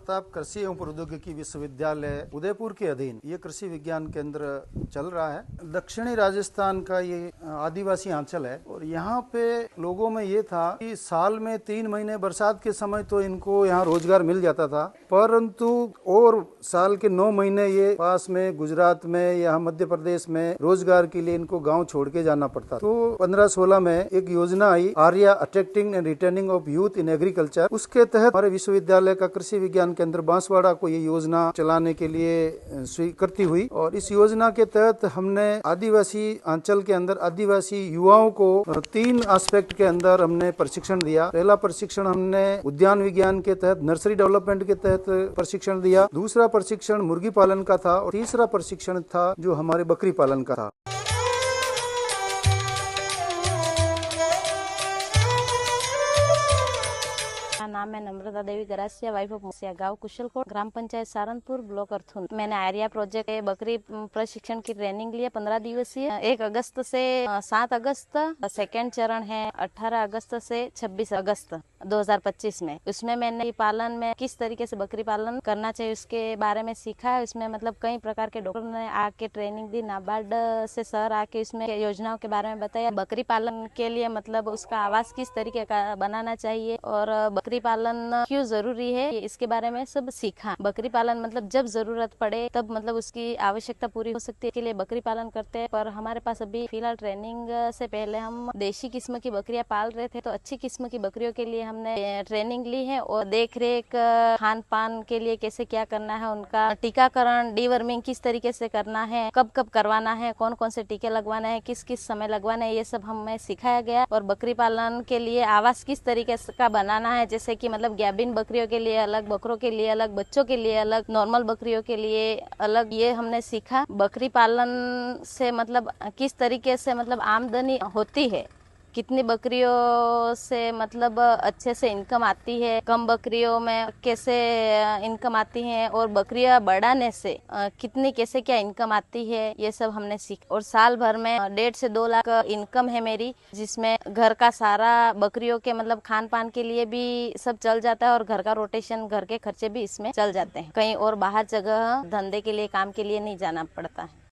प्रताप कृषि एवं प्रौद्योगिकी विश्वविद्यालय उदयपुर के अधीन ये कृषि विज्ञान केंद्र चल रहा है। दक्षिणी राजस्थान का ये आदिवासी अंचल है और यहाँ पे लोगों में ये था कि साल में 3 महीने बरसात के समय तो इनको यहाँ रोजगार मिल जाता था, परंतु और साल के 9 महीने ये पास में गुजरात में या मध्य प्रदेश में रोजगार के लिए इनको गाँव छोड़ के जाना पड़ता। तो 15-16 में एक योजना आई, ARYA attracting and returning of youth in agriculture. उसके तहत हमारे विश्वविद्यालय का कृषि विज्ञान केंद्र बांसवाड़ा को ये योजना चलाने के लिए स्वीकृति हुई और इस योजना के तहत हमने आदिवासी अंचल के अंदर आदिवासी युवाओं को 3 एस्पेक्ट के अंदर हमने प्रशिक्षण दिया। पहला प्रशिक्षण हमने उद्यान विज्ञान के तहत नर्सरी डेवलपमेंट के तहत प्रशिक्षण दिया, दूसरा प्रशिक्षण मुर्गी पालन का था और तीसरा प्रशिक्षण था जो हमारे बकरी पालन का था। नाम है नम्रता देवी गरासिया, वाइफ ऑफ मुसिया, गांव कुशलकोट, ग्राम पंचायत सारनपुर, ब्लॉक अर्थुन। मैंने आर्या प्रोजेक्ट बकरी प्रशिक्षण की ट्रेनिंग लिया 15 दिवसीय, 1 अगस्त से 7 अगस्त। सेकेंड चरण है 18 अगस्त से 26 अगस्त 2025 में। उसमें मैंने पालन में किस तरीके से बकरी पालन करना चाहिए उसके बारे में सीखा है। उसमें मतलब कई प्रकार के डॉक्टर ने आके ट्रेनिंग दी, नाबार्ड से सर आके उसमें योजनाओं के बारे में बताया। बकरी पालन के लिए मतलब उसका आवास किस तरीके का बनाना चाहिए और बकरी पालन क्यों जरूरी है इसके बारे में सब सीखा। बकरी पालन मतलब जब जरूरत पड़े तब मतलब उसकी आवश्यकता पूरी हो सकती है, के लिए बकरी पालन करते हैं। पर हमारे पास अभी फिलहाल ट्रेनिंग से पहले हम देशी किस्म की बकरियां पाल रहे थे, तो अच्छी किस्म की बकरियों के लिए हमने ट्रेनिंग ली है और देख रेख, खान पान के लिए कैसे क्या करना है, उनका टीकाकरण, डीवर्मिंग किस तरीके से करना है, कब कब करवाना है, कौन कौन से टीके लगवाना है, किस किस समय लगवाना है, ये सब हमें सिखाया गया। और बकरी पालन के लिए आवास किस तरीके का बनाना है, जैसे कि मतलब गैबिन बकरियों के लिए अलग, बकरों के लिए अलग, बच्चों के लिए अलग, नॉर्मल बकरियों के लिए अलग, ये हमने सीखा। बकरी पालन से मतलब किस तरीके से मतलब आमदनी होती है, कितनी बकरियों से मतलब अच्छे से इनकम आती है, कम बकरियों में कैसे इनकम आती है और बकरियां बढ़ाने से कितनी कैसे क्या इनकम आती है, ये सब हमने सीखा। और साल भर में 1.5 से 2 लाख इनकम है मेरी, जिसमें घर का सारा बकरियों के मतलब खान पान के लिए भी सब चल जाता है और घर का रोटेशन, घर के खर्चे भी इसमें चल जाते हैं। कहीं और बाहर जगह धंधे के लिए, काम के लिए नहीं जाना पड़ता है।